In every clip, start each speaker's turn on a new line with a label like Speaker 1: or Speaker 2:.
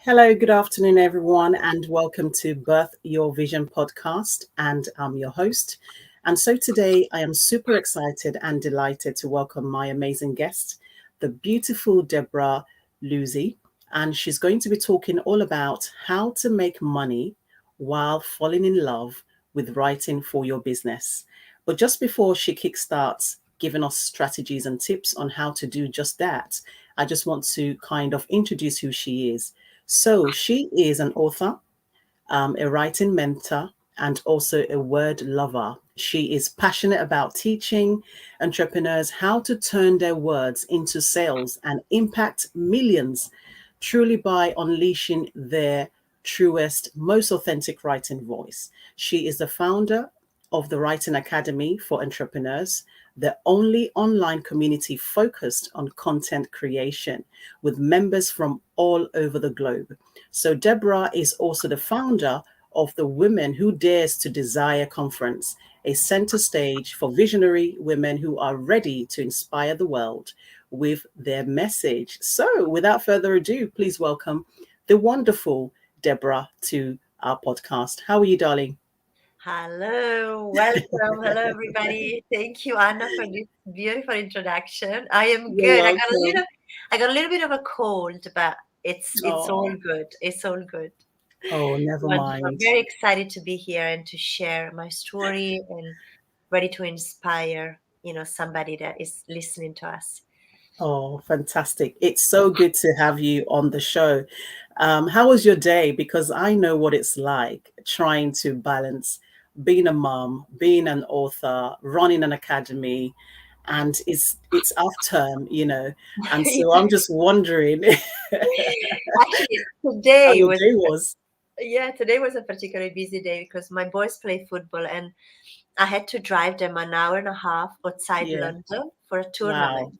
Speaker 1: Hello, good afternoon, everyone, and welcome to Birth Your Vision podcast. And I'm your host. And so today I am super excited and delighted to welcome my amazing guest, the beautiful Debora Luzi. And she's going to be talking all about how to make money while falling in love with writing for your business. But just before she kickstarts giving us strategies and tips on how to do just that, I just want to kind of introduce who she is. So she is an author, a writing mentor, and also a word lover. She is passionate about teaching entrepreneurs how to turn their words into sales and impact millions, truly by unleashing their truest, most authentic writing voice. She is the founder of the Writing Academy for Entrepreneurs, the only online community focused on content creation with members from all over the globe. So, Deborah is also the founder of the Women Who Dares to Desire Conference, a center stage for visionary women who are ready to inspire the world with their message. So, without further ado, please welcome the wonderful Deborah to our podcast. How are you, darling?
Speaker 2: Hello, welcome. Hello, everybody. Thank you, Anna, for this beautiful introduction. I am
Speaker 1: You're
Speaker 2: good.
Speaker 1: welcome.
Speaker 2: I got a little bit of a cold, but it's all
Speaker 1: Oh,
Speaker 2: good. It's all good.
Speaker 1: oh, never
Speaker 2: Wonderful. I'm
Speaker 1: mind.
Speaker 2: very excited to be here and to share my story and ready to inspire, somebody that is listening to us.
Speaker 1: Oh, fantastic. It's so good to have you on the show. How was your day? Because I know what it's like trying to balance being a mom, being an author, running an academy, and it's half term, And so I'm just wondering
Speaker 2: Actually,
Speaker 1: how your day was.
Speaker 2: today was a particularly busy day because my boys play football and I had to drive them an hour and a half outside
Speaker 1: Yeah.
Speaker 2: London for a
Speaker 1: Wow.
Speaker 2: tournament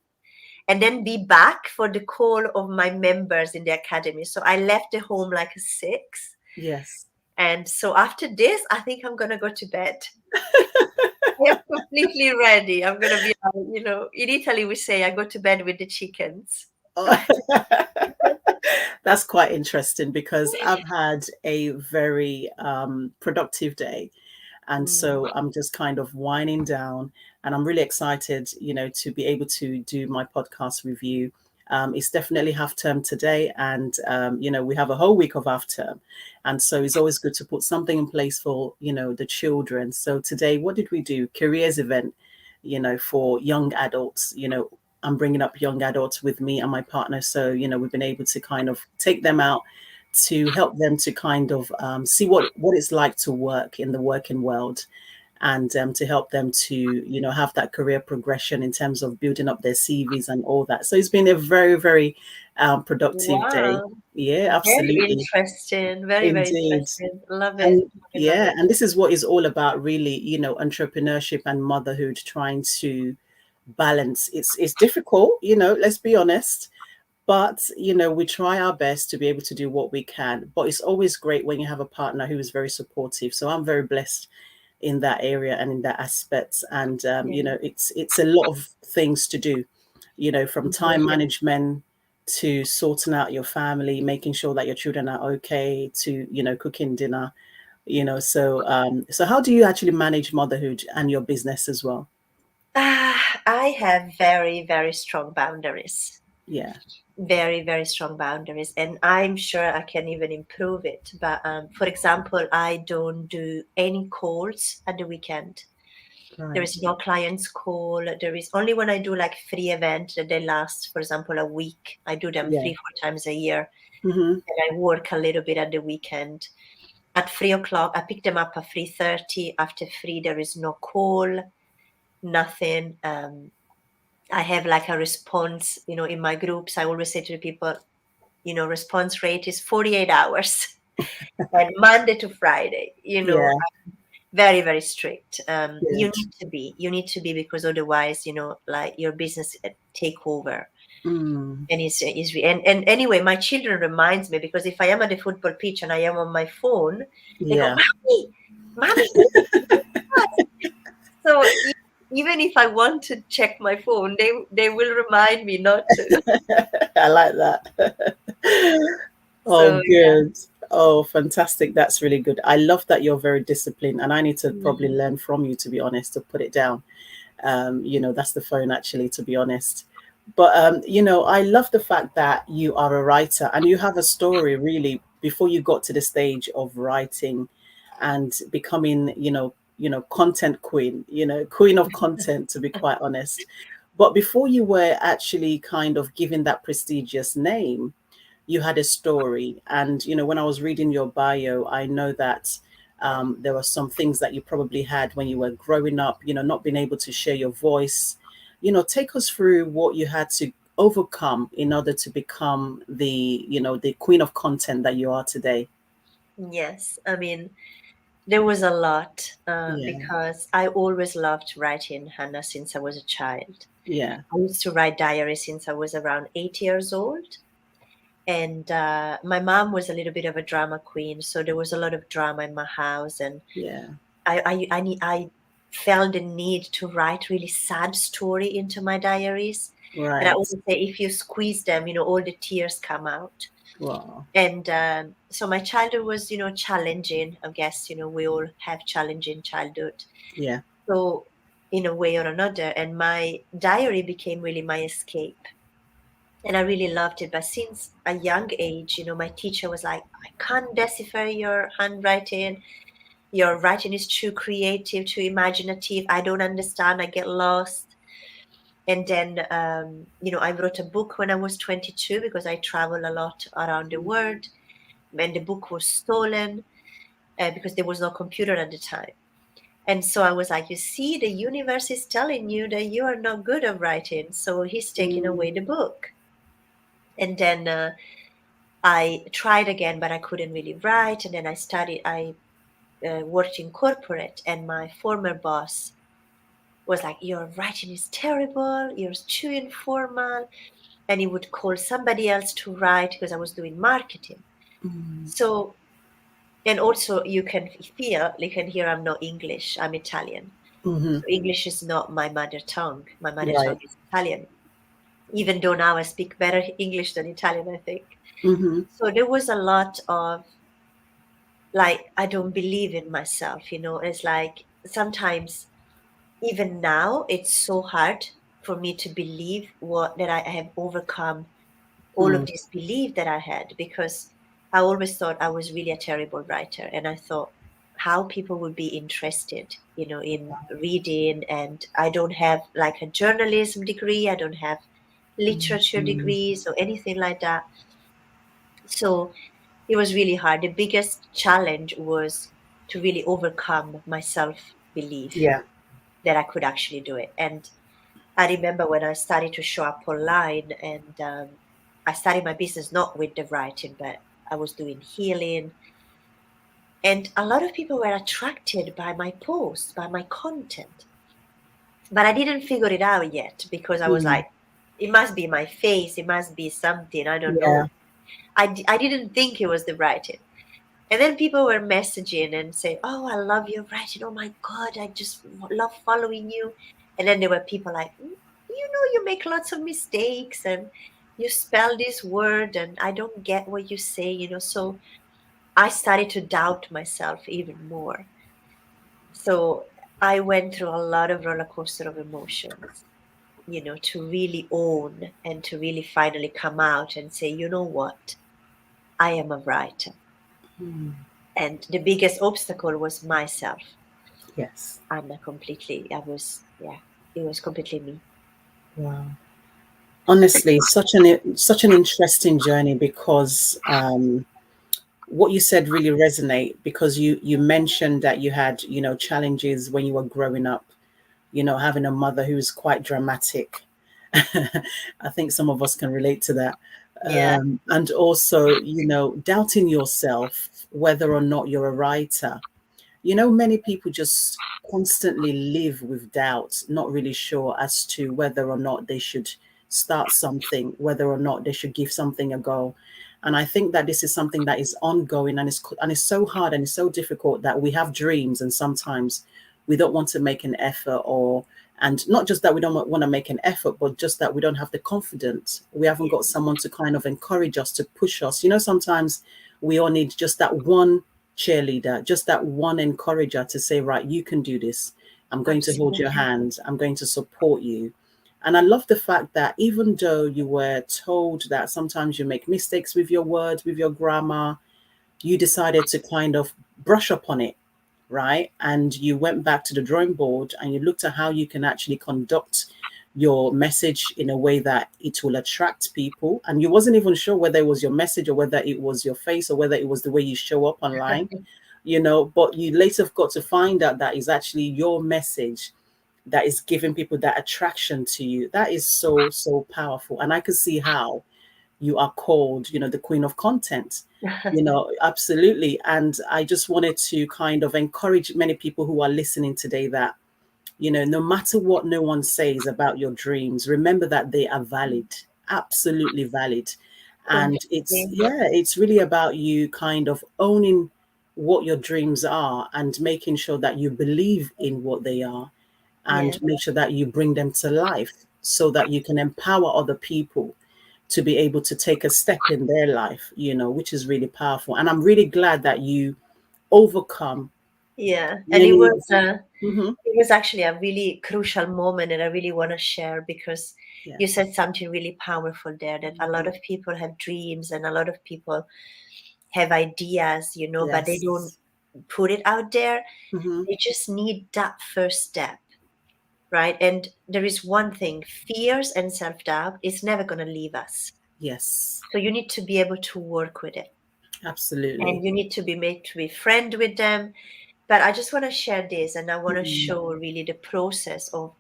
Speaker 2: and then be back for the call of my members in the academy. So I left the home like 6.
Speaker 1: Yes.
Speaker 2: And so after this, I think I'm going to go to bed. I am completely ready. I'm going to be, in Italy, we say I go to bed with the chickens.
Speaker 1: That's quite interesting because I've had a very productive day. And
Speaker 2: Mm.
Speaker 1: so I'm just kind of winding down and I'm really excited, to be able to do my podcast review. It's definitely half term today, and we have a whole week of half term, and so it's always good to put something in place for the children. So today, what did we do? Careers event, for young adults. I'm bringing up young adults with me and my partner, so we've been able to kind of take them out to help them to kind of see what it's like to work in the working world, and to help them to have that career progression in terms of building up their CVs and all that. So it's been a very, very productive day.
Speaker 2: Wow.
Speaker 1: Yeah,
Speaker 2: Very
Speaker 1: absolutely.
Speaker 2: interesting. Very, very
Speaker 1: Indeed.
Speaker 2: interesting. Love it.
Speaker 1: And
Speaker 2: Love it. Love
Speaker 1: yeah,
Speaker 2: it.
Speaker 1: and this is what is all about, really, entrepreneurship and motherhood, trying to balance. It's difficult, let's be honest, but we try our best to be able to do what we can. But it's always great when you have a partner who is very supportive. So I'm very blessed in that area and in that aspect. And
Speaker 2: Yeah.
Speaker 1: it's a lot of things to do, from time
Speaker 2: Yeah.
Speaker 1: management to sorting out your family, making sure that your children are okay, to cooking dinner. So how do you actually manage motherhood and your business as well?
Speaker 2: I have very, very strong boundaries.
Speaker 1: Yeah.
Speaker 2: Very, very strong boundaries. And I'm sure I can even improve it. But for example, I don't do any calls at the weekend. There
Speaker 1: Right.
Speaker 2: is no clients call. There is only when I do like free events that they last, for example, a week. I do them
Speaker 1: Yeah.
Speaker 2: 3, 4 times a year.
Speaker 1: Hmm.
Speaker 2: And I work a little bit at the weekend. At 3 o'clock, I pick them up at 3:30. After 3, there is no call, nothing. I have like a response, in my groups. I always say to the people, response rate is 48 hours and Monday to Friday,
Speaker 1: Yeah.
Speaker 2: very, very strict.
Speaker 1: Good.
Speaker 2: You need to be because otherwise, like your business take over.
Speaker 1: Mm.
Speaker 2: And and anyway, my children reminds me because if I am at the football pitch and I am on my phone, they go,
Speaker 1: Yeah.
Speaker 2: mommy, so even if I want to check my phone, they will remind me not to.
Speaker 1: I like that. Oh,
Speaker 2: So yeah.
Speaker 1: good. Oh, fantastic. That's really good. I love that you're very disciplined, and I need to probably
Speaker 2: Mm,
Speaker 1: learn from you, to be honest, to put it down. That's the phone, actually, to be honest. But I love the fact that you are a writer and you have a story really before you got to the stage of writing and becoming, content queen, queen of content, to be quite honest. But before you were actually kind of given that prestigious name, you had a story. And, when I was reading your bio, I know that there were some things that you probably had when you were growing up, not being able to share your voice. Take us through what you had to overcome in order to become the queen of content that you are today.
Speaker 2: yes, I mean, there was a lot
Speaker 1: Yeah,
Speaker 2: because I always loved writing, Hannah, since I was a child.
Speaker 1: yeah,
Speaker 2: I used to write diaries since I was around 8 years old. And my mom was a little bit of a drama queen, so there was a lot of drama in my house. And
Speaker 1: yeah,
Speaker 2: I felt the need to write really sad story into my diaries. And I
Speaker 1: right.
Speaker 2: always say, if you squeeze them, all the tears come out.
Speaker 1: Wow.
Speaker 2: And so my childhood was, challenging. I guess, we all have challenging childhood.
Speaker 1: Yeah.
Speaker 2: So in a way or another, and my diary became really my escape. And I really loved it. But since a young age, my teacher was like, I can't decipher your handwriting. Your writing is too creative, too imaginative. I don't understand. I get lost. And then, I wrote a book when I was 22 because I travel a lot around the world. And the book was stolen because there was no computer at the time. And so I was like, you see, the universe is telling you that you are not good at writing. So he's taking away
Speaker 1: Mm,
Speaker 2: the book. And then I tried again, but I couldn't really write. And then I worked in corporate, and my former boss was like, your writing is terrible, you're too informal. And he would call somebody else to write because I was doing marketing.
Speaker 1: mm,
Speaker 2: So, and also you can hear I'm not English, I'm Italian.
Speaker 1: mm-hmm.
Speaker 2: So English is not my mother tongue. My mother tongue
Speaker 1: Right.
Speaker 2: is Italian, even though now I speak better English than Italian, I think.
Speaker 1: Mm-hmm.
Speaker 2: So there was a lot of like, I don't believe in myself, It's like sometimes, even now, it's so hard for me to believe what that I have overcome all of
Speaker 1: Mm,
Speaker 2: this belief that I had, because I always thought I was really a terrible writer. And I thought how people would be interested, in reading. And I don't have like a journalism degree, I don't have literature
Speaker 1: mm,
Speaker 2: degrees or anything like that. So it was really hard. The biggest challenge was to really overcome my self belief
Speaker 1: yeah.
Speaker 2: that I could actually do it. And I remember when I started to show up online, and I started my business not with the writing, but I was doing healing. And a lot of people were attracted by my posts, by my content. But I didn't figure it out yet because I was
Speaker 1: Mm,
Speaker 2: like, it must be my face, it must be something, I don't
Speaker 1: yeah.
Speaker 2: know. I didn't think it was the writing. And then people were messaging and saying, "Oh, I love your writing. Oh my God, I just love following you." And then there were people like, you make lots of mistakes and you spell this word and I don't get what you say. So I started to doubt myself even more. So I went through a lot of roller coaster of emotions, to really own and to really finally come out and say, you know what? I am a writer.
Speaker 1: Mm,
Speaker 2: And the biggest obstacle was myself.
Speaker 1: yes.
Speaker 2: Yeah, it was completely me.
Speaker 1: Wow. Honestly, such an interesting journey because what you said really resonate because you mentioned that you had challenges when you were growing up, having a mother who's quite dramatic. I think some of us can relate to that.
Speaker 2: Yeah.
Speaker 1: And also, doubting yourself whether or not you're a writer. Many people just constantly live with doubt, not really sure as to whether or not they should start something, whether or not they should give something a go. And I think that this is something that is ongoing, and it's so hard and it's so difficult that we have dreams, and sometimes we don't want to make an effort, or and not just that we don't want to make an effort, but just that we don't have the confidence. We haven't got someone to kind of encourage us, to push us. Sometimes we all need just that one cheerleader, just that one encourager to say, right, you can do this. I'm going to hold your
Speaker 2: Absolutely.
Speaker 1: hand. I'm going to support you. And I love the fact that even though you were told that sometimes you make mistakes with your words, with your grammar, you decided to kind of brush up on it, right? And you went back to the drawing board and you looked at how you can actually conduct your message in a way that it will attract people. And you wasn't even sure whether it was your message or whether it was your face or whether it was the way you show up online, but you later got to find out that is actually your message that is giving people that attraction to you. That is so, so powerful. And I could see how you are called, the queen of content, absolutely. And I just wanted to kind of encourage many people who are listening today that, no matter what no one says about your dreams, remember that they are valid, absolutely valid. And
Speaker 2: Completely.
Speaker 1: it's really about you kind of owning what your dreams are and making sure that you believe in what they are,
Speaker 2: Yeah.
Speaker 1: and make sure that you bring them to life so that you can empower other people to be able to take a step in their life, which is really powerful. And I'm really glad that you overcome
Speaker 2: Yeah. And it
Speaker 1: many.
Speaker 2: was
Speaker 1: Mhm.
Speaker 2: it was actually a really crucial moment, and I really want to share because
Speaker 1: Yeah.
Speaker 2: you said something really powerful there, that a lot
Speaker 1: Mhm.
Speaker 2: of people have dreams and a lot of people have ideas, but they don't
Speaker 1: Yes.
Speaker 2: put it out there.
Speaker 1: Hmm.
Speaker 2: They just need that first step, right? And there is one thing: fears and self doubt is never going to leave us.
Speaker 1: Yes.
Speaker 2: So you need to be able to work with it,
Speaker 1: Absolutely.
Speaker 2: and you need to be made to be friend with them. But I just want to share this, and I want to
Speaker 1: Mhm.
Speaker 2: show really the process of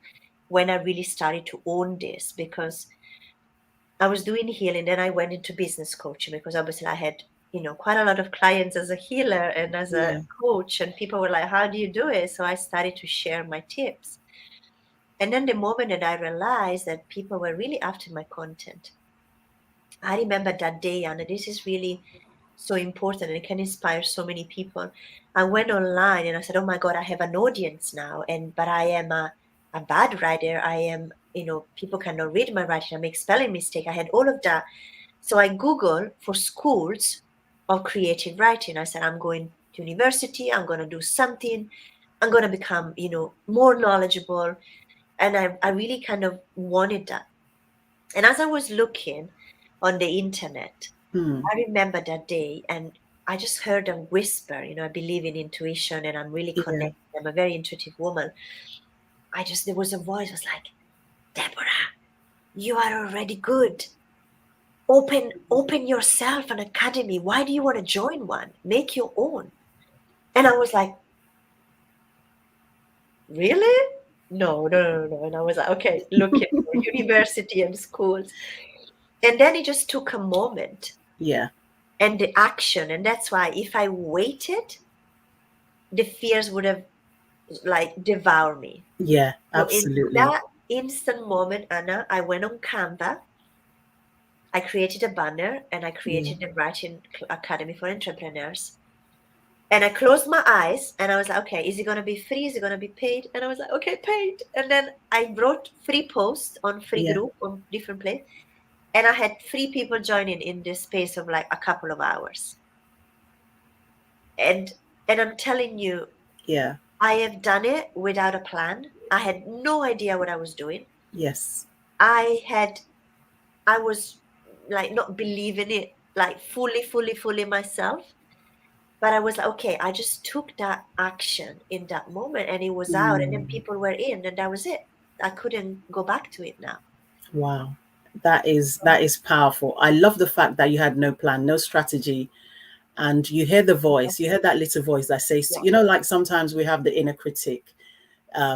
Speaker 2: when I really started to own this, because I was doing healing, then I went into business coaching because obviously I had, quite a lot of clients as a healer and as a
Speaker 1: Yeah.
Speaker 2: coach, and people were like, "How do you do it?" So I started to share my tips. And then the moment that I realized that people were really after my content, I remember that day, and this is really so important and it can inspire so many people. I went online and I said, "Oh my God, I have an audience now, and but I am a bad writer. I am, people cannot read my writing. I make spelling mistake. I had all of that." So I Googled for schools of creative writing. I said, I'm going to university. I'm going to do something. I'm going to become, more knowledgeable. And I really kind of wanted that. And as I was looking on the internet,
Speaker 1: Hmm.
Speaker 2: I remember that day and I just heard a whisper. I believe in intuition and I'm really
Speaker 1: Yeah.
Speaker 2: connected. I'm a very intuitive woman. There was a voice was like, "Deborah, you are already good. Open yourself an academy. Why do you want to join one? Make your own." And I was like, "Really? No, no, no, no." And I was like, okay, looking for university and schools. And then it just took a moment
Speaker 1: Yeah.
Speaker 2: and the action. And that's why if I waited, the fears would have like devoured me.
Speaker 1: Yeah.
Speaker 2: So in
Speaker 1: Absolutely.
Speaker 2: that instant moment, Anna, I went on Canva. I created a banner and I
Speaker 1: Yeah.
Speaker 2: created the Writing Academy for Entrepreneurs. And I closed my eyes and I was like, okay, is it going to be free? Is it going to be paid? And I was like, okay, paid. And then I wrote free posts on free
Speaker 1: Yeah.
Speaker 2: group on different place. And I had three people joining in this space of like a couple of hours. And I'm telling you,
Speaker 1: Yeah.
Speaker 2: I have done it without a plan. I had no idea what I was doing.
Speaker 1: Yes.
Speaker 2: I had I was like not believing it like fully myself. But I was like, okay, I just took that action in that moment and it was out and then
Speaker 1: Mm.
Speaker 2: people were in and that was it. I couldn't go back to it now.
Speaker 1: Wow. That is powerful. I love the fact that you had no plan, no strategy, and you hear the voice. You hear that little voice that says,
Speaker 2: Yeah.
Speaker 1: like sometimes we have the inner critic.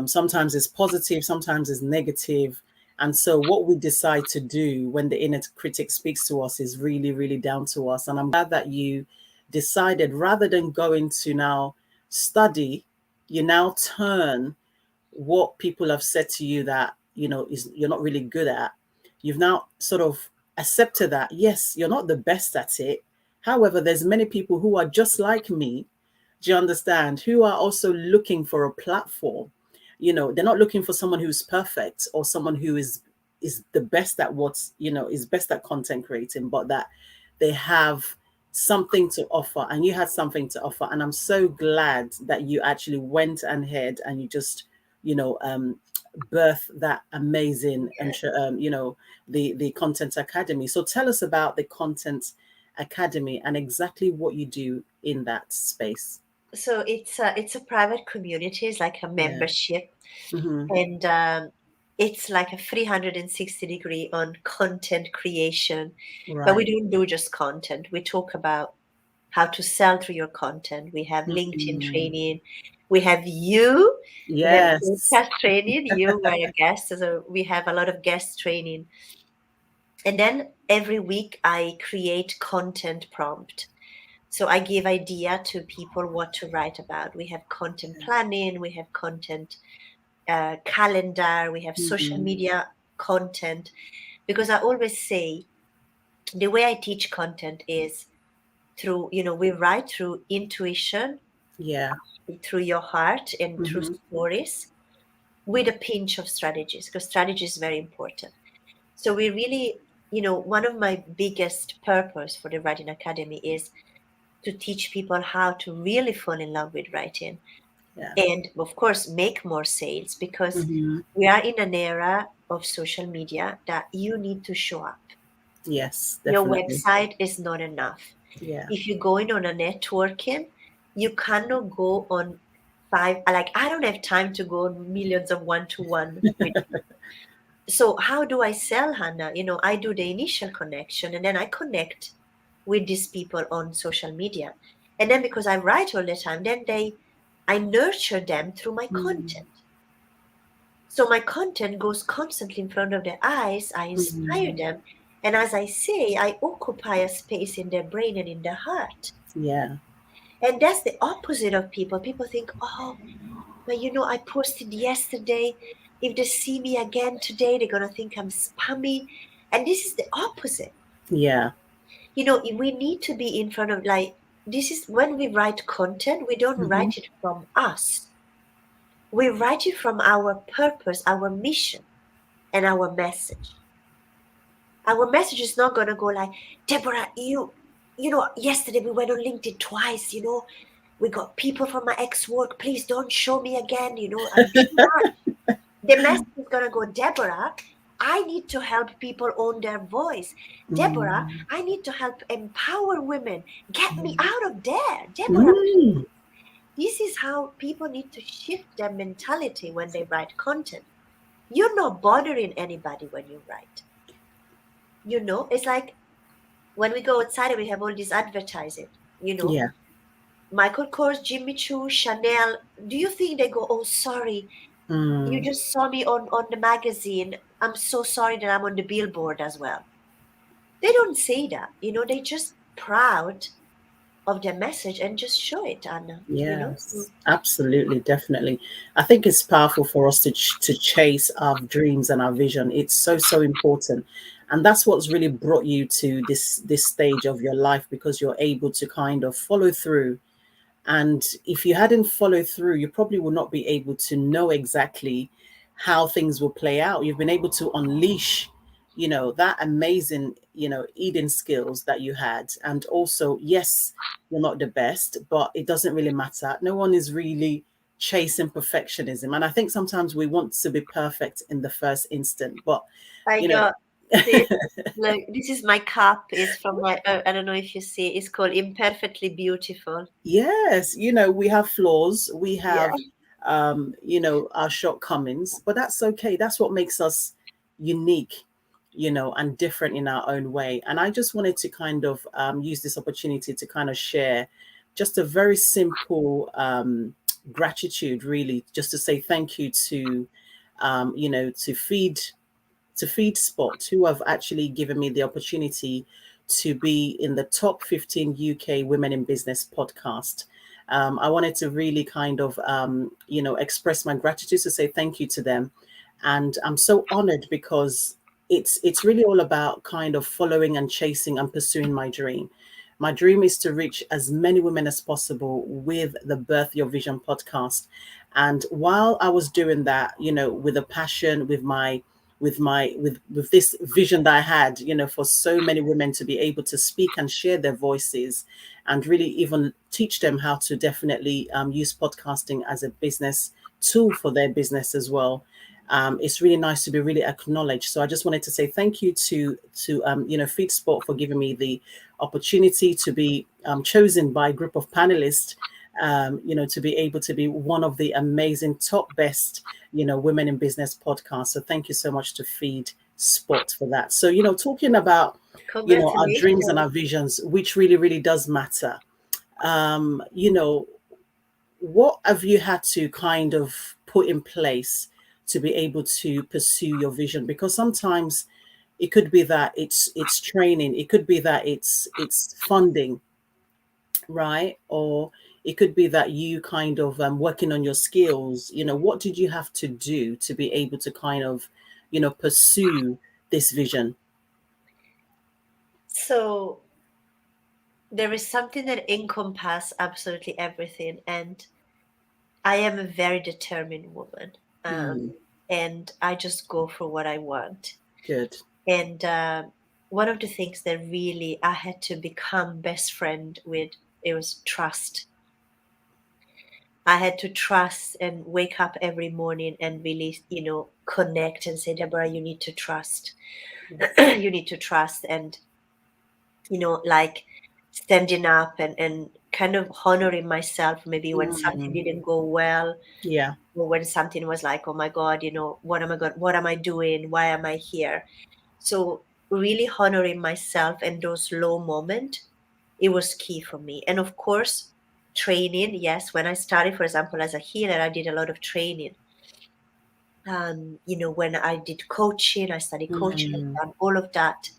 Speaker 1: Sometimes it's positive, sometimes it's negative. And so, what we decide to do when the inner critic speaks to us is really, really down to us. And I'm glad that you decided, rather than going to now study, you now turn what people have said to you that is you're not really good at. You've now sort of accepted that yes, you're not the best at it. However, there's many people who are just like me, Do you understand? Who are also looking for a platform. They're not looking for someone who's perfect or someone who is the best at is best at content creating, but that they have something to offer, and you had something to offer. And I'm so glad that you actually went ahead and you just, you know, um, birth that amazing and
Speaker 2: Yeah.
Speaker 1: the Content Academy. So tell us about the Content Academy and exactly what you do in that space.
Speaker 2: So it's a private community. It's like a
Speaker 1: Yeah.
Speaker 2: membership,
Speaker 1: Hmm.
Speaker 2: and it's like a 360-degree on content creation. But we
Speaker 1: Right.
Speaker 2: don't do just content. We talk about how to sell through your content. We have LinkedIn
Speaker 1: Mm.
Speaker 2: training. We have you. We have
Speaker 1: Yes.
Speaker 2: podcast training. You were a guest, so we have a lot of guest training. And then every week I create content prompt. So I give idea to people what to write about. We have content planning, we have content calendar, we have social
Speaker 1: Hmm.
Speaker 2: media content. Because I always say the way I teach content is through, we write through intuition,
Speaker 1: Yeah.
Speaker 2: through your heart, and through
Speaker 1: Hmm.
Speaker 2: stories with a pinch of strategies, because strategy is very important. So we really, one of my biggest purpose for the Writing Academy is to teach people how to really fall in love with writing
Speaker 1: Yeah.
Speaker 2: and, of course, make more sales, because
Speaker 1: Hmm.
Speaker 2: we are in an era of social media that you need to show up.
Speaker 1: Yes,
Speaker 2: Your
Speaker 1: definitely.
Speaker 2: website is not enough.
Speaker 1: Yeah.
Speaker 2: If you're going on a networking, you cannot go on five, like, I don't have time to go on millions of one-to-one with people. So how do I sell, Hannah? I do the initial connection, and then I connect with these people on social media. And then because I write all the time, then I nurture them through my
Speaker 1: Mm.
Speaker 2: content. So my content goes constantly in front of their eyes. I inspire
Speaker 1: Mm.
Speaker 2: them. And as I say, I occupy a space in their brain and in their heart.
Speaker 1: Yeah.
Speaker 2: And that's the opposite of people. People think, oh, but I posted yesterday. If they see me again today, they're going to think I'm spammy. And this is the opposite.
Speaker 1: Yeah.
Speaker 2: We need to be in front of, like, this is when we write content, we don't
Speaker 1: Hmm.
Speaker 2: write it from us. We write it from our purpose, our mission, and our message. Our message is not going to go like, Deborah, yesterday we went on LinkedIn twice, we got people from my ex-work. Please don't show me again. I'm too much. The message is going to go, Deborah, I need to help people own their voice. Deborah,
Speaker 1: Mm.
Speaker 2: I need to help empower women. Get me out of there. Deborah,
Speaker 1: Mm.
Speaker 2: please. This is how people need to shift their mentality when they write content. You're not bothering anybody when you write. It's like when we go outside and we have all these advertising, you know,
Speaker 1: Yeah.
Speaker 2: Michael Kors, Jimmy Choo, Chanel. Do you think they go, oh, sorry, you
Speaker 1: Mm.
Speaker 2: just saw me on the magazine. I'm so sorry that I'm on the billboard as well. They don't say that. They just proud of their message and just show it, Anna.
Speaker 1: Yes, absolutely, definitely. I think it's powerful for us to chase our dreams and our vision. It's so important, and that's what's really brought you to this stage of your life, because you're able to kind of follow through. And if you hadn't followed through, you probably would not be able to know exactly how things will play out. You've been able to unleash, that amazing, eating skills that you had. And also, yes, you're not the best, but it doesn't really matter. No one is really chasing perfectionism. And I think sometimes we want to be perfect in the first instant, but,
Speaker 2: I
Speaker 1: you know,
Speaker 2: got this. Look, this is my cup. It's from my, I don't know if you see, it's called Imperfectly Beautiful.
Speaker 1: yes, we have flaws, we
Speaker 2: Yeah.
Speaker 1: have our shortcomings, but that's okay. That's what makes us unique, and different in our own way. And I just wanted to kind of use this opportunity to kind of share just a very simple gratitude, really, just to say thank you to to feed Spot, who have actually given me the opportunity to be in the top 15 UK Women in Business podcast. I wanted to really kind of, express my gratitude, to say thank you to them. And I'm so honored, because it's really all about kind of following and chasing and pursuing my dream. My dream is to reach as many women as possible with the Birth Your Vision podcast. And while I was doing that, with a passion, with this vision that I had, for so many women to be able to speak and share their voices, and really even teach them how to definitely use podcasting as a business tool for their business as well. It's really nice to be really acknowledged. So I just wanted to say thank you to Feed Sport for giving me the opportunity to be chosen by a group of panelists. To be able to be one of the amazing top best women in business podcasts. So thank you so much to Feed Sport for that. So talking about our dreams and
Speaker 2: Congratulations.
Speaker 1: our visions, which really really does matter. um, you know, what have you had to kind of put in place to be able to pursue your vision? Because sometimes it could be that it's training, it could be that it's funding, right? Or it could be that you kind of working on your skills. What did you have to do to be able to kind of pursue this vision?
Speaker 2: So there is something that encompasses absolutely everything, and I am a very determined woman,
Speaker 1: Hmm,
Speaker 2: and I just go for what I want.
Speaker 1: good.
Speaker 2: And one of the things that really I had to become best friend with, it was trust. I had to trust and wake up every morning and really, connect and say, Deborah, you need to trust. You need to trust. And, like standing up and kind of honoring myself, maybe when something
Speaker 1: Mm,
Speaker 2: didn't go well,
Speaker 1: yeah.
Speaker 2: or when something was like, oh my God, what am I doing? Why am I here? So really honoring myself and those low moments, it was key for me. And of course, training. Yes, when I started, for example, as a healer, I did a lot of training. When I did coaching, I studied coaching,
Speaker 1: Mm,
Speaker 2: I've done all of that.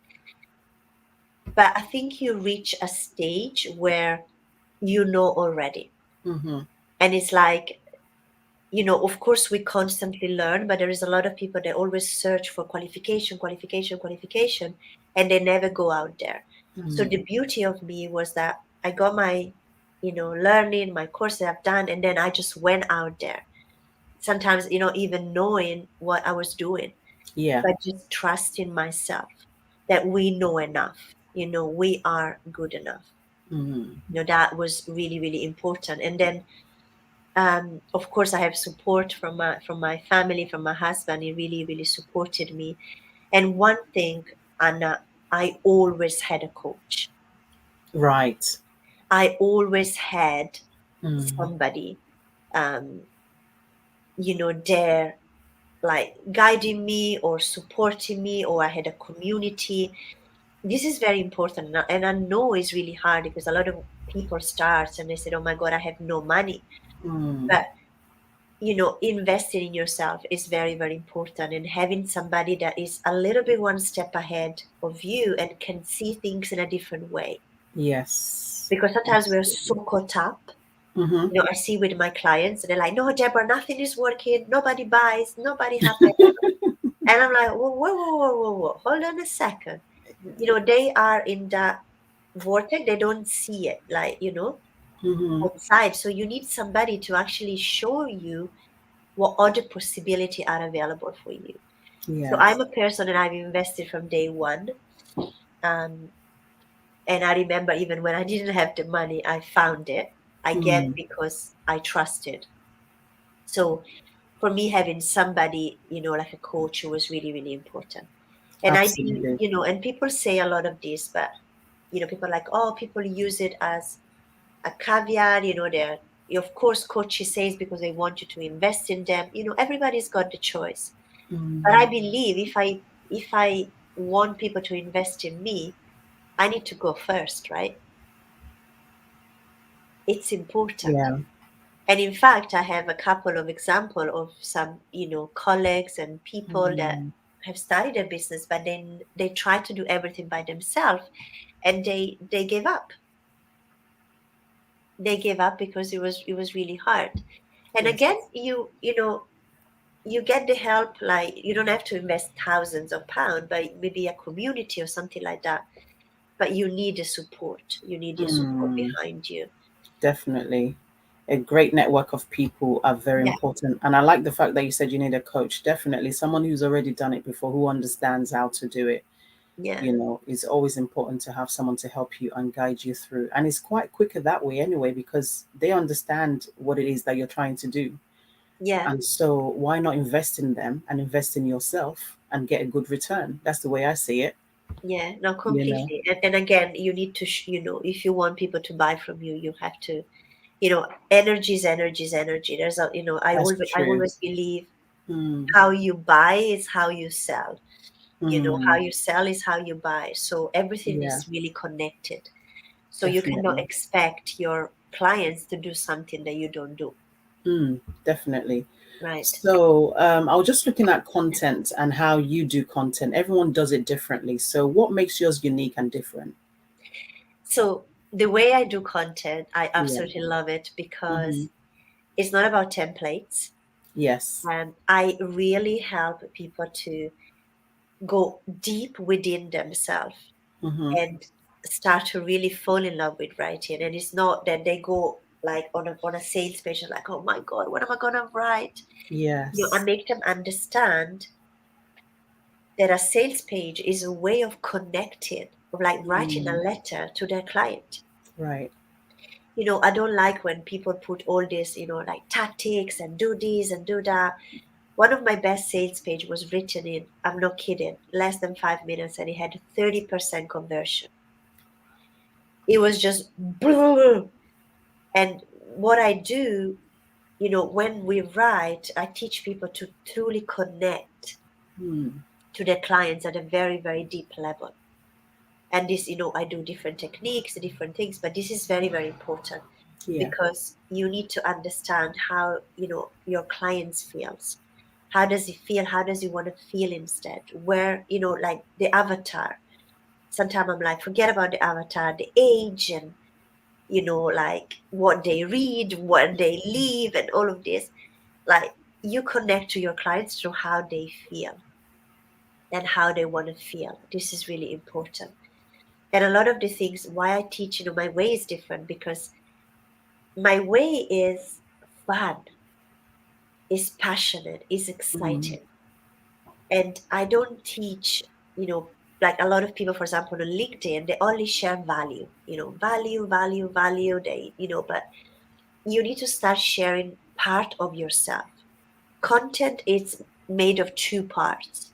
Speaker 2: But I think you reach a stage where you know already.
Speaker 1: mm-hmm,
Speaker 2: And it's like, of course, we constantly learn, but there is a lot of people that always search for qualification, qualification, qualification, and they never go out there. So
Speaker 1: mm,
Speaker 2: the beauty of me was that I got my, learning, my course that I've done, and then I just went out there. Sometimes, even knowing what I was doing,
Speaker 1: yeah.
Speaker 2: but just trusting myself that we know enough, we are good enough.
Speaker 1: Mm,
Speaker 2: That was really, really important. And then of course, I have support from my family, from my husband. He really, really supported me. And one thing, Anna, I always had a coach.
Speaker 1: right.
Speaker 2: I always had
Speaker 1: Mm,
Speaker 2: somebody, um, there, like guiding me or supporting me, or I had a community. This is very important, and I know it's really hard because a lot of people start and they said, "Oh my God, I have no money,"
Speaker 1: mm,
Speaker 2: but investing in yourself is very, very important, and having somebody that is a little bit one step ahead of you and can see things in a different way.
Speaker 1: yes.
Speaker 2: Because sometimes we're so caught up.
Speaker 1: Mm-hmm.
Speaker 2: I see with my clients, they're like, no, Deborah, nothing is working. Nobody buys, nobody happens. And I'm like, whoa, whoa, whoa, whoa, whoa, whoa. Hold on a second. They are in that vortex. They don't see it, like,
Speaker 1: Mm-hmm.
Speaker 2: outside. So you need somebody to actually show you what other possibility are available for you. So
Speaker 1: Yes.
Speaker 2: I'm a person and I've invested from day one. Um, and I remember even when I didn't have the money, I found it again
Speaker 1: Mm,
Speaker 2: because I trusted. So for me, having somebody, like a coach was really, really important. And I believe,
Speaker 1: absolutely.
Speaker 2: and people say a lot of this, but, people are like, oh, people use it as a caveat, they're, of course, coaches says because they want you to invest in them. Everybody's got the choice. But I
Speaker 1: Mm,
Speaker 2: believe if I want people to invest in me, I need to go first, right? It's important.
Speaker 1: yeah.
Speaker 2: And in fact, I have a couple of example of some, colleagues and people that
Speaker 1: Mm,
Speaker 2: have started a business, but then they try to do everything by themselves and they gave up. They gave up because it was really hard. And
Speaker 1: yes.
Speaker 2: again, you get the help, like you don't have to invest thousands of pounds, but maybe a community or something like that. but you need the support. You need the support
Speaker 1: Mm,
Speaker 2: behind you.
Speaker 1: definitely. A great network of people are very
Speaker 2: Yeah,
Speaker 1: important. And I like the fact that you said you need a coach. Definitely someone who's already done it before, who understands how to do it.
Speaker 2: yeah,
Speaker 1: You know, it's always important to have someone to help you and guide you through. And it's quite quicker that way anyway, because they understand what it is that you're trying to do.
Speaker 2: yeah,
Speaker 1: And so why not invest in them and invest in yourself and get a good return? That's the way I see it,
Speaker 2: yeah. No,
Speaker 1: you know.
Speaker 2: completely. And again, you need to, if you want people to buy from you, you have to, energy is energy is energy. There's a,
Speaker 1: That's
Speaker 2: I
Speaker 1: true.
Speaker 2: always believe
Speaker 1: Mm,
Speaker 2: how you buy is how you sell. How
Speaker 1: mm,
Speaker 2: you sell is how you buy. So everything
Speaker 1: yeah,
Speaker 2: is really connected. So you cannot
Speaker 1: definitely.
Speaker 2: expect your clients to do something that you don't do,
Speaker 1: Mm, definitely.
Speaker 2: right?
Speaker 1: So I was just looking at content and how you do content. Everyone does it differently. So what makes yours unique and different?
Speaker 2: So the way I do content, I
Speaker 1: Yeah.
Speaker 2: absolutely love it
Speaker 1: Mm-hmm.
Speaker 2: because it's not about templates.
Speaker 1: Yes.
Speaker 2: And I really help people to go deep within themselves
Speaker 1: Mm-hmm.
Speaker 2: and start to really fall in love with writing. And it's not that they go like on a sales page and like, oh my God, what am I gonna write? I
Speaker 1: Yes.
Speaker 2: make them understand that a sales page is a way of connecting, of like writing a
Speaker 1: Mm,
Speaker 2: letter to their client.
Speaker 1: right.
Speaker 2: I don't like when people put all this, like tactics and do this and do that. One of my best sales page was written in, I'm not kidding, less than 5 minutes, and it had 30% conversion. It was just boom. And what I do, when we write, I teach people to truly connect
Speaker 1: Mm,
Speaker 2: to their clients at a very, very deep level. And this, I do different techniques, different things, but this is very, very important
Speaker 1: yeah.
Speaker 2: because you need to understand how, your clients feels. How does he feel? How does he want to feel instead? Where, like the avatar. Sometimes I'm like, forget about the avatar, the age and, like what they read, what they live and all of this. Like you connect to your clients through how they feel and how they want to feel. This is really important. And a lot of the things why I teach, my way is different because my way is fun, is passionate, is
Speaker 1: Mm,
Speaker 2: exciting. And I don't teach, like a lot of people, for example, on LinkedIn, they only share value, value, value, value. But you need to start sharing part of yourself. Content is made of two parts,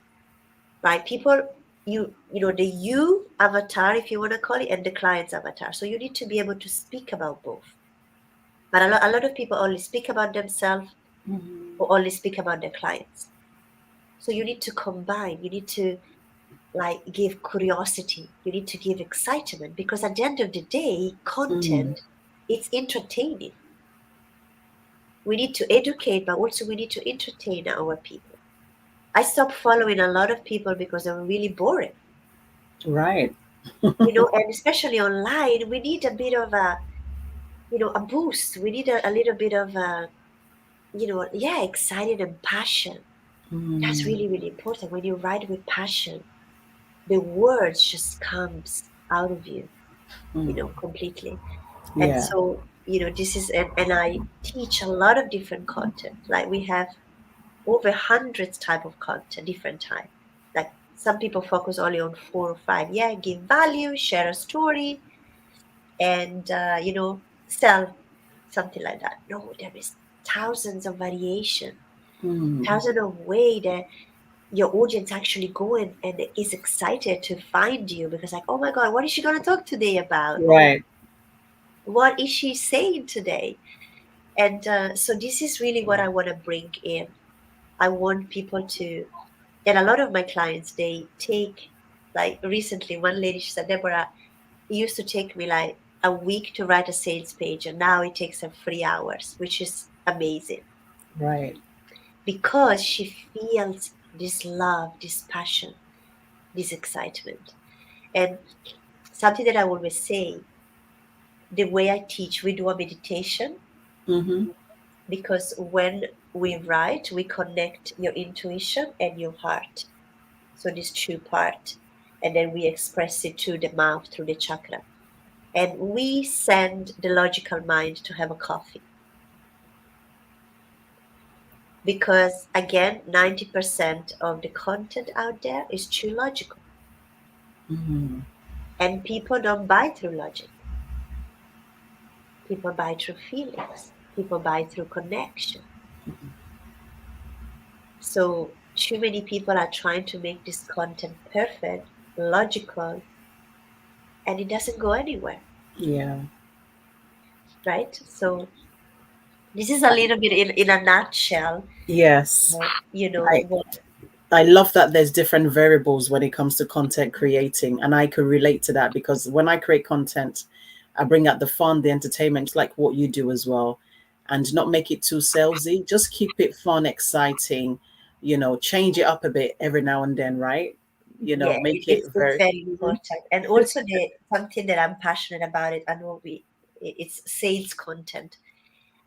Speaker 2: right? People, the you avatar, if you want to call it, and the client's avatar. So you need to be able to speak about both. But a lot of people only speak about themselves
Speaker 1: mm,
Speaker 2: or only speak about their clients. So you need to combine, you need to like give curiosity, you need to give excitement because at the end of the day,
Speaker 1: mm,
Speaker 2: content, it's entertaining. We need to educate, but also we need to entertain our people. I stopped following a lot of people because they were really boring.
Speaker 1: right.
Speaker 2: And especially online, we need a bit of a boost. We need a little bit of yeah, excited and passion. That's
Speaker 1: Mm,
Speaker 2: really, really important. When you write with passion, the words just comes out of you,
Speaker 1: mm,
Speaker 2: completely. And
Speaker 1: yeah.
Speaker 2: so, this is, and I teach a lot of different content. Like we have over hundreds type of content, different type. Like some people focus only on 4 or 5. Yeah, give value, share a story, and sell something like that. No, there is thousands of variation,
Speaker 1: Mm,
Speaker 2: thousands of way that your audience actually go and is excited to find you because like, oh my God, what is she gonna talk today about? Or
Speaker 1: right.
Speaker 2: what is she saying today? And so this is really what I want to bring in. I want people to, and a lot of my clients, they take, like recently, one lady, she said, Deborah, it used to take me like a week to write a sales page, and now it takes her 3 hours, which is amazing
Speaker 1: Right.
Speaker 2: because she feels this love, this passion, this excitement. And something that I always say, the way I teach, we do a meditation
Speaker 1: Mm-hmm.
Speaker 2: because when we write, we connect your intuition and your heart. So this two part. and then we express it to the mouth through the chakra. And we send the logical mind to have a coffee. Because again, 90% of the content out there is too logical.
Speaker 1: Mm-hmm.
Speaker 2: And people don't buy through logic. People buy through feelings. People buy through connection. So too many people are trying to make this content perfect, logical, and it doesn't go anywhere,
Speaker 1: Yeah.
Speaker 2: right? So this is a little bit in a nutshell,
Speaker 1: Yes. I
Speaker 2: what.
Speaker 1: I love that there's different variables when it comes to content creating, and I could relate to that because when I create content, I bring out the fun, the entertainment, like what you do as well, and not make it too salesy. Just keep it fun, exciting, change it up a bit every now and then, right?
Speaker 2: Yeah,
Speaker 1: Make it
Speaker 2: it's
Speaker 1: very.
Speaker 2: very
Speaker 1: Mhm.
Speaker 2: important. And also something that I'm passionate about it, I know it's sales content.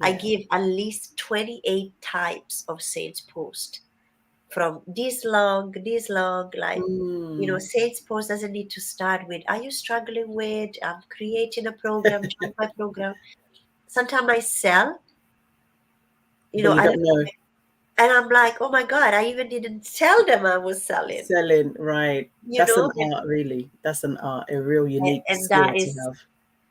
Speaker 2: I
Speaker 1: Yeah.
Speaker 2: give at least 28 types of sales post, from this long, like,
Speaker 1: Mm.
Speaker 2: sales post doesn't need to start with, are you struggling with, I'm creating a program, join my program. Sometimes I sell,
Speaker 1: But you
Speaker 2: I look
Speaker 1: don't know
Speaker 2: and I'm like, oh my God, I even didn't tell them I was selling,
Speaker 1: selling, right?
Speaker 2: you
Speaker 1: That's
Speaker 2: know,
Speaker 1: an art, really. That's an art, a real unique
Speaker 2: and
Speaker 1: skill to have.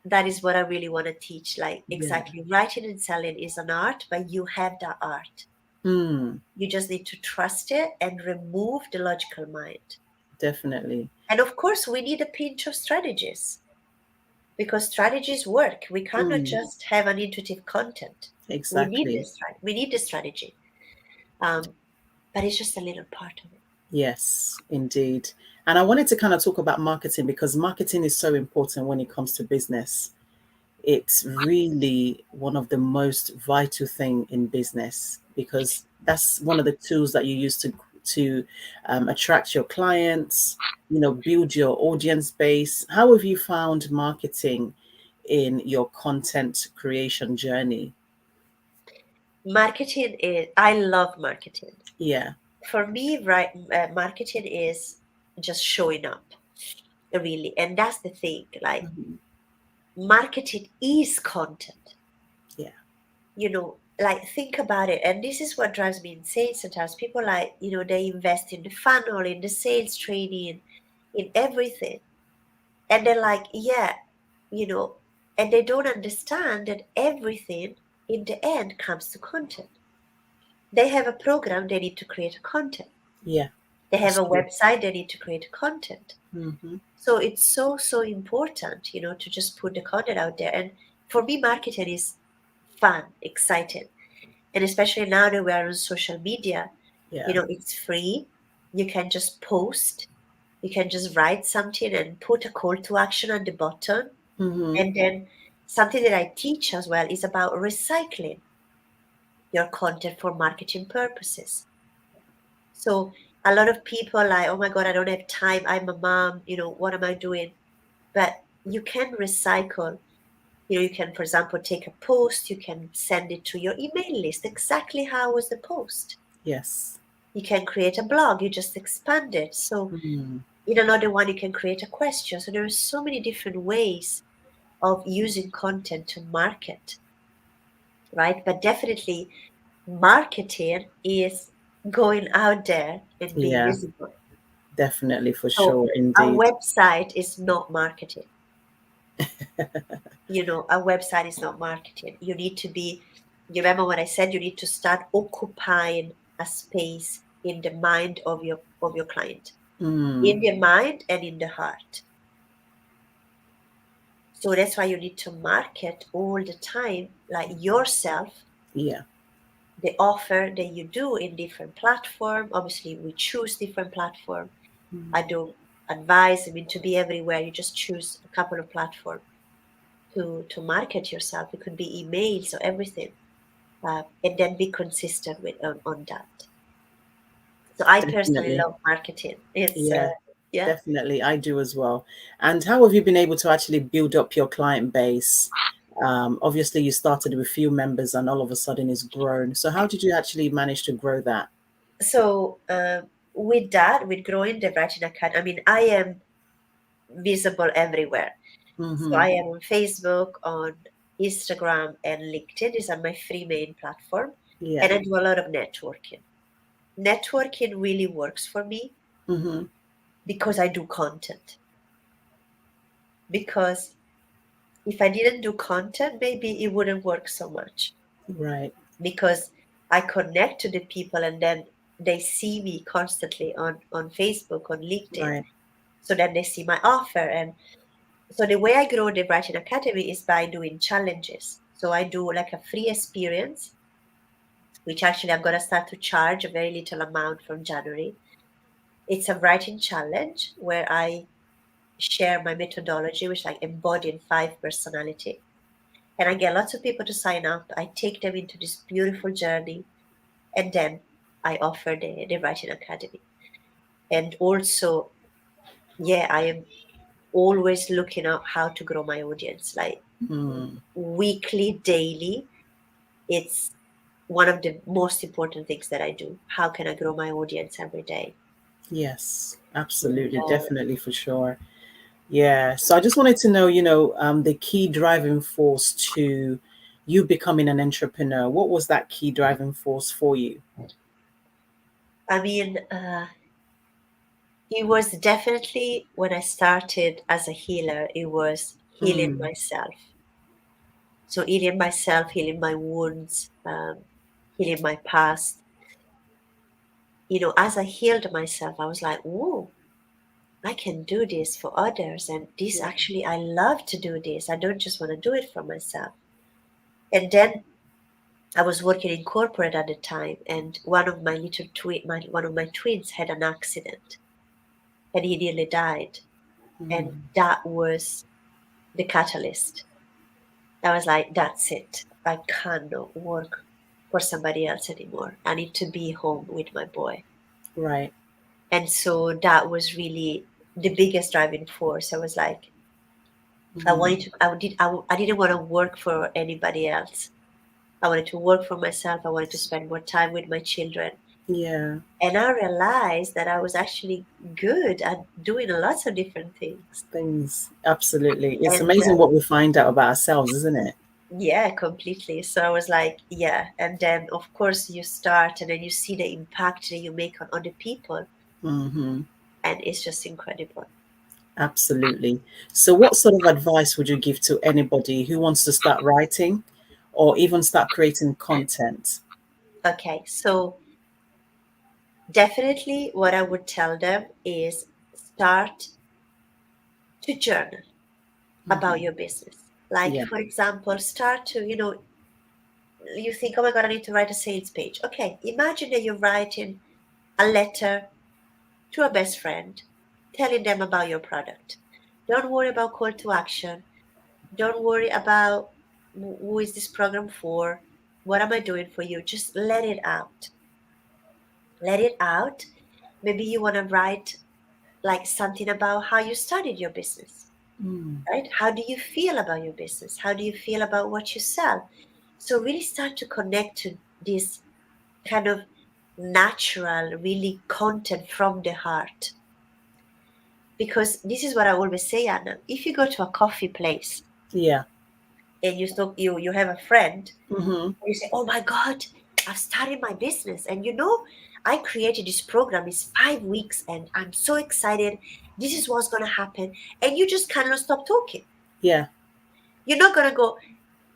Speaker 2: that is what I really want to teach. Like,
Speaker 1: Yeah.
Speaker 2: exactly, writing and selling is an art, but you have that art.
Speaker 1: Mm,
Speaker 2: You just need to trust it and remove the logical mind.
Speaker 1: definitely.
Speaker 2: And of course, we need a pinch of strategies, because strategies work. We cannot
Speaker 1: Mm,
Speaker 2: just have an intuitive content. We need
Speaker 1: exactly.
Speaker 2: this. We need the strategy. Um, but it's just a little part of it.
Speaker 1: Yes, indeed. And I wanted to kind of talk about marketing because marketing is so important when it comes to business. It's really one of the most vital thing in business because that's one of the tools that you use to attract your clients, build your audience base. How have you found marketing in your content creation journey?
Speaker 2: Marketing is, I love marketing.
Speaker 1: Yeah.
Speaker 2: For me, right, marketing is just showing up, really. And that's the thing. Like,
Speaker 1: Mhm.
Speaker 2: marketing is content.
Speaker 1: Yeah.
Speaker 2: Like, think about it. And this is what drives me insane sometimes. People, like, they invest in the funnel, in the sales training, in everything. And they're like, yeah, you know, and they don't understand that everything in the end comes to content. They have a program, they need to create a content.
Speaker 1: Yeah.
Speaker 2: They have
Speaker 1: That's
Speaker 2: a
Speaker 1: true.
Speaker 2: website, they need to create a content.
Speaker 1: Hmm.
Speaker 2: So it's so, so important, to just put the content out there. And for me, marketing is fun, exciting. And especially now that we are on social media,
Speaker 1: Yeah.
Speaker 2: it's free. You can just post, you can just write something and put a call to action on the bottom.
Speaker 1: Hmm.
Speaker 2: And then something that I teach as well is about recycling your content for marketing purposes. So a lot of people are like, oh my God, I don't have time. I'm a mom. What am I doing? But you can recycle. You can, for example, take a post, you can send it to your email list. Exactly how was the post?
Speaker 1: Yes.
Speaker 2: You can create a blog, you just expand it. So
Speaker 1: Mm.
Speaker 2: in another one, you can create a question. So there are so many different ways of using content to market, right? But definitely marketing is going out there and being
Speaker 1: Yeah,
Speaker 2: visible.
Speaker 1: definitely, for
Speaker 2: So
Speaker 1: sure,
Speaker 2: a
Speaker 1: indeed.
Speaker 2: website is not marketing. A website is not marketing. You remember what I said? You need to start occupying a space in the mind of your client,
Speaker 1: Mm.
Speaker 2: in the mind and in the heart. So that's why you need to market all the time, like yourself,
Speaker 1: Yeah.
Speaker 2: the offer that you do in different platform. Obviously, we choose different platform. I
Speaker 1: Mm.
Speaker 2: don't advise, to be everywhere. You just choose a couple of platform to market yourself. It could be emails or everything, and then be consistent with on that. So I personally
Speaker 1: Definitely.
Speaker 2: love marketing. It's
Speaker 1: Yeah,
Speaker 2: yeah.
Speaker 1: definitely. I do as well. And how have you been able to actually build up your client base? Obviously, you started with few members and all of a sudden it's grown. So, how did you actually manage to grow that?
Speaker 2: So with that, with growing the Writing Academy, I am. visible everywhere. So I am on Facebook, on Instagram, and LinkedIn. These are my three main platforms.
Speaker 1: Yeah.
Speaker 2: And I do a lot of networking. Networking really works for me
Speaker 1: Mm-hmm.
Speaker 2: because I do content. Because if I didn't do content, maybe it wouldn't work so much.
Speaker 1: Right.
Speaker 2: Because I connect to the people and then they see me constantly on Facebook, on LinkedIn.
Speaker 1: Right.
Speaker 2: So then they see my offer. And so the way I grow the Writing Academy is by doing challenges. So I do like a free experience, which actually I'm going to start to charge a very little amount from January. It's a writing challenge where I share my methodology, which I embody in 5 personality. And I get lots of people to sign up. I take them into this beautiful journey. And then I offer the Writing Academy. And also, yeah, I am always looking at how to grow my audience, like
Speaker 1: Mm.
Speaker 2: weekly, daily. It's one of the most important things that I do. How can I grow my audience every day?
Speaker 1: Yes, absolutely,
Speaker 2: Uh,
Speaker 1: definitely, for sure. Yeah. So I just wanted to know, the key driving force to you becoming an entrepreneur. What was that key driving force for you?
Speaker 2: I mean, it was definitely when I started as a healer, it was healing
Speaker 1: Mm.
Speaker 2: myself. So healing myself, healing my wounds, healing my past. As I healed myself, I was like, "Whoa, I can do this for others. And this
Speaker 1: Yeah.
Speaker 2: actually, I love to do this. I don't just want to do it for myself." And then I was working in corporate at the time, and one of my twins had an accident, and he nearly died. And
Speaker 1: Mm.
Speaker 2: that was the catalyst. I was like, that's it. I cannot work for somebody else anymore. I need to be home with my boy.
Speaker 1: Right.
Speaker 2: And so that was really the biggest driving force. I was like, I wanted
Speaker 1: Mm.
Speaker 2: to, I didn't want to work for anybody else. I wanted to work for myself. I wanted to spend more time with my children.
Speaker 1: Yeah.
Speaker 2: And I realized that I was actually good at doing lots of different things.
Speaker 1: Things. Absolutely. It's
Speaker 2: And
Speaker 1: amazing what we find out about ourselves, isn't it?
Speaker 2: yeah, completely. So I was like, yeah. And then, of course, you start and then you see the impact that you make on other people.
Speaker 1: Mm-hmm.
Speaker 2: And it's just incredible.
Speaker 1: Absolutely. So, what sort of advice would you give to anybody who wants to start writing or even start creating content?
Speaker 2: Okay. So definitely what I would tell them is start to journal about
Speaker 1: Hmm.
Speaker 2: your business. Like,
Speaker 1: Yeah.
Speaker 2: for example, start to, you think, oh my God, I need to write a sales page. Okay. Imagine that you're writing a letter to a best friend telling them about your product. Don't worry about call to action. Don't worry about who is this program for? What am I doing for you? Just let it out. Let it out. Maybe you want to write like something about how you started your business,
Speaker 1: Mm.
Speaker 2: right? How do you feel about your business? How do you feel about what you sell? So really start to connect to this kind of natural, really content from the heart. Because this is what I always say, Anna. If you go to a coffee place
Speaker 1: Yeah.
Speaker 2: and you have a friend,
Speaker 1: Hmm.
Speaker 2: you say, "Oh my God, I've started my business. And I created this program. It's 5 weeks and I'm so excited. This is what's going to happen." And you just cannot stop talking.
Speaker 1: Yeah.
Speaker 2: You're not going to go,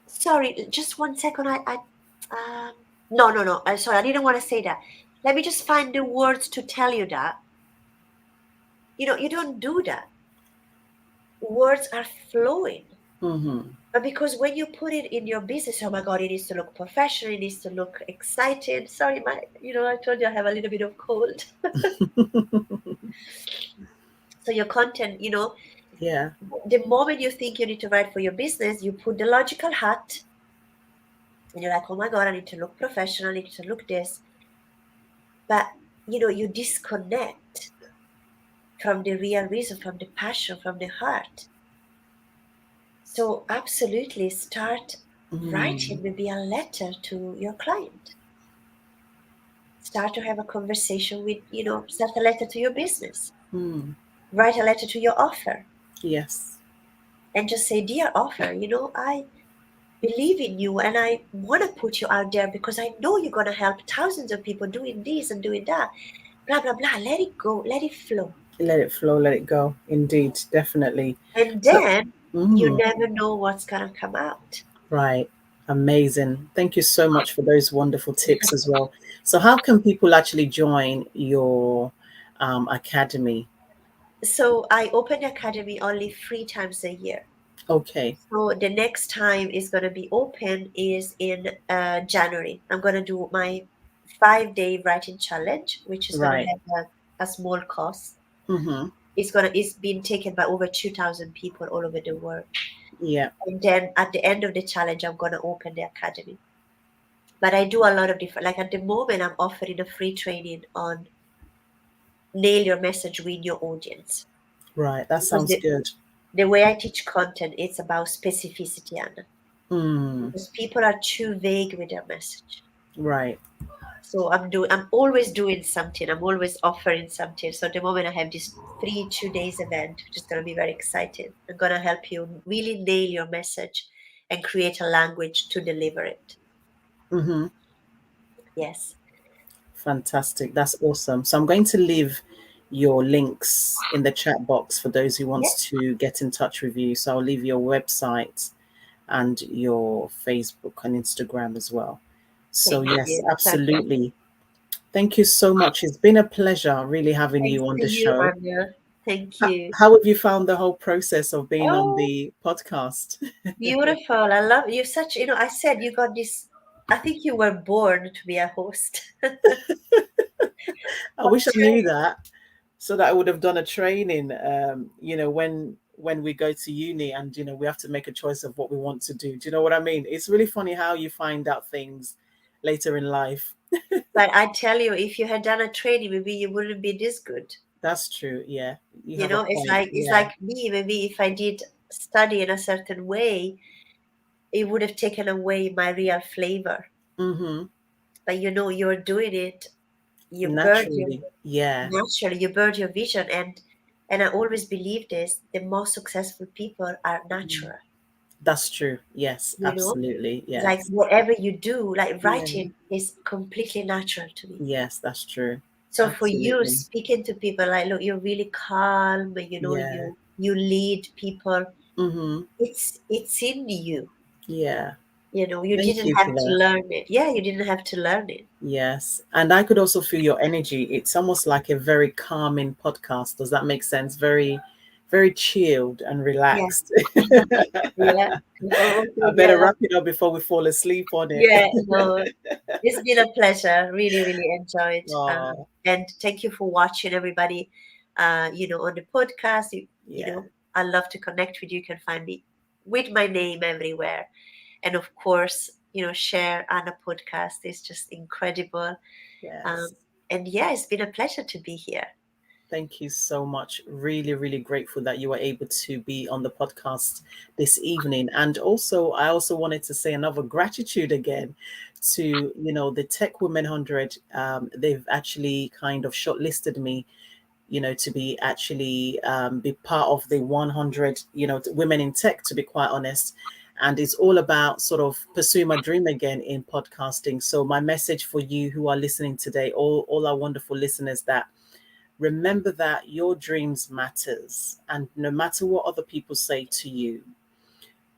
Speaker 2: "Sorry, just 1 second. Um, no, no, no. I'm sorry. I didn't want to say that. Let me just find the words to tell you that." You don't do that. Words are flowing.
Speaker 1: Hmm.
Speaker 2: But because when you put it in your business, oh my God, it needs to look professional, it needs to look excited. Sorry, I told you I have a little bit of cold. So your content,
Speaker 1: Yeah.
Speaker 2: the moment you think you need to write for your business, you put the logical hat and you're like, oh my God, I need to look professional, I need to look this. But, you disconnect from the real reason, from the passion, from the heart. So absolutely start
Speaker 1: Mm.
Speaker 2: writing maybe a letter to your client. Start to have a conversation with, start a letter to your business,
Speaker 1: Mm.
Speaker 2: write a letter to your offer.
Speaker 1: Yes.
Speaker 2: and just say, dear author, I believe in you and I want to put you out there because I know you're going to help thousands of people doing this and doing that. Blah, blah, blah. Let it go. Let it flow.
Speaker 1: Let it flow, let it go. Indeed, definitely.
Speaker 2: And
Speaker 1: So,
Speaker 2: then you
Speaker 1: mm,
Speaker 2: never know what's going to come out.
Speaker 1: right. Amazing. Thank you so much for those wonderful tips as well. So, how can people actually join your academy?
Speaker 2: So I open the academy only 3 times a year.
Speaker 1: Okay.
Speaker 2: So the next time is going to be open is in January. I'm going to do my 5-day writing challenge, which is going to
Speaker 1: Right.
Speaker 2: have a small cost.
Speaker 1: Mm-hmm.
Speaker 2: It's been taken by over 2,000 people all over the world.
Speaker 1: Yeah.
Speaker 2: And then at the end of the challenge, I'm going to open the academy. But I do a lot of different, like at the moment, I'm offering a free training on nail your message, win your audience.
Speaker 1: Right. That
Speaker 2: Because
Speaker 1: sounds good.
Speaker 2: the way I teach content, it's about specificity, Anna.
Speaker 1: Mm,
Speaker 2: Because people are too vague with their message.
Speaker 1: right.
Speaker 2: So I'm always doing something. I'm always offering something. So at the moment I have this free 2 days event, which is gonna be very exciting. I'm gonna help you really nail your message and create a language to deliver it.
Speaker 1: Mm-hmm.
Speaker 2: Yes.
Speaker 1: Fantastic. That's awesome. So I'm going to leave your links in the chat box for those who
Speaker 2: Yeah.
Speaker 1: wants to get in touch with you. So I'll leave your website and your Facebook and Instagram as well. So
Speaker 2: Thank
Speaker 1: yes,
Speaker 2: you. Perfect.
Speaker 1: absolutely. Thank you so much. It's been a pleasure really having
Speaker 2: Thanks
Speaker 1: you on
Speaker 2: to
Speaker 1: the
Speaker 2: you,
Speaker 1: show.
Speaker 2: Anya. Thank you.
Speaker 1: How have you found the whole process of being on
Speaker 2: Oh,
Speaker 1: the podcast?
Speaker 2: beautiful. I love you such, I said you got this. I think you were born to be a host.
Speaker 1: I
Speaker 2: What
Speaker 1: wish I knew
Speaker 2: training?
Speaker 1: that, so that I would have done a training. When we go to uni and we have to make a choice of what we want to do. Do you know what I mean? It's really funny how you find out things later in life.
Speaker 2: But I tell you, if you had done a training, maybe you wouldn't be this good.
Speaker 1: That's true. Yeah, you
Speaker 2: You
Speaker 1: have a
Speaker 2: know, it's
Speaker 1: point.
Speaker 2: like it's
Speaker 1: Yeah.
Speaker 2: like me. Maybe if I did study in a certain way, it would have taken away my real flavor.
Speaker 1: Mm-hmm.
Speaker 2: But you're doing it. You bird your
Speaker 1: Naturally. Yeah.
Speaker 2: naturally. You bird your vision, and I always believe this: the most successful people are
Speaker 1: Mm.
Speaker 2: natural.
Speaker 1: That's true. Yes,
Speaker 2: You know,
Speaker 1: absolutely.
Speaker 2: like
Speaker 1: Yes.
Speaker 2: whatever you do, like
Speaker 1: Yeah.
Speaker 2: writing is completely natural to me.
Speaker 1: Yes, that's true.
Speaker 2: So for you
Speaker 1: Absolutely.
Speaker 2: speaking to people, like, look, you're really calm,
Speaker 1: Yeah.
Speaker 2: you lead people.
Speaker 1: Mm-hmm.
Speaker 2: It's in you.
Speaker 1: Yeah.
Speaker 2: You
Speaker 1: Thank
Speaker 2: didn't
Speaker 1: you
Speaker 2: have
Speaker 1: for
Speaker 2: to
Speaker 1: that.
Speaker 2: learn it. Yeah, you didn't have to learn it.
Speaker 1: Yes. And I could also feel your energy. It's almost like a very calming podcast. Does that make sense? Very, very chilled and
Speaker 2: Yeah.
Speaker 1: relaxed.
Speaker 2: Yeah. Oh,
Speaker 1: I
Speaker 2: okay,
Speaker 1: better
Speaker 2: yeah.
Speaker 1: wrap it up before we fall asleep on it.
Speaker 2: Yeah, no. It's been a pleasure. Really, really enjoyed.
Speaker 1: Oh,
Speaker 2: And thank you for watching, everybody. On the podcast.
Speaker 1: yeah.
Speaker 2: I love to connect with you. You can find me with my name everywhere. And of course, share Anna podcast is just incredible.
Speaker 1: Yes.
Speaker 2: Um, and yeah, it's been a pleasure to be here.
Speaker 1: Thank you so much. Really, really grateful that you were able to be on the podcast this evening. And also, I also wanted to say another gratitude again to, the Tech Women 100. They've actually kind of shortlisted me, to be actually be part of the 100, women in tech, to be quite honest. And it's all about sort of pursuing my dream again in podcasting. So my message for you who are listening today, all our wonderful listeners, that remember that your dreams matters, and no matter what other people say to you,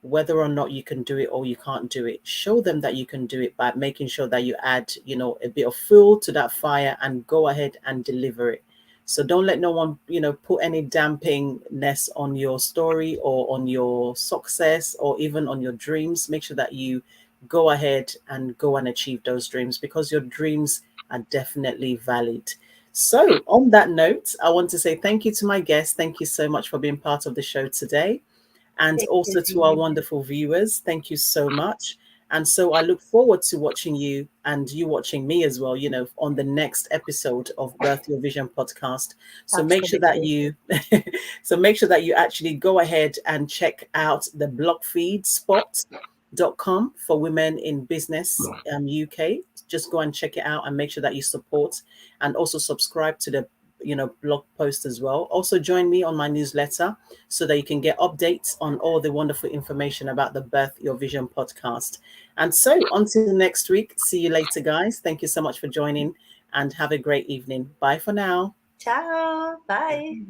Speaker 1: whether or not you can do it or you can't do it, show them that you can do it by making sure that you add a bit of fuel to that fire and go ahead and deliver it. So don't let no one put any dampingness on your story or on your success or even on your dreams. Make sure that you go ahead and go and achieve those dreams, because your dreams are definitely valid. So on that note, I want to say thank you to my guests. Thank you so much for being part of the show today, and
Speaker 2: Thank you,
Speaker 1: also to our
Speaker 2: Dee.
Speaker 1: wonderful viewers. Thank you so much. And so I look forward to watching you and you watching me as well, on the next episode of Birth Your Vision podcast. So make sure that
Speaker 2: Absolutely.
Speaker 1: you so make sure that you actually go ahead and check out the blockfeedspot.com for women in business UK. Just go and check it out and make sure that you support and also subscribe to the blog post as well. Also join me on my newsletter so that you can get updates on all the wonderful information about the Birth Your Vision podcast. And so until next week, see you later, guys. Thank you so much for joining and have a great evening. Bye for now.
Speaker 2: Ciao. Bye.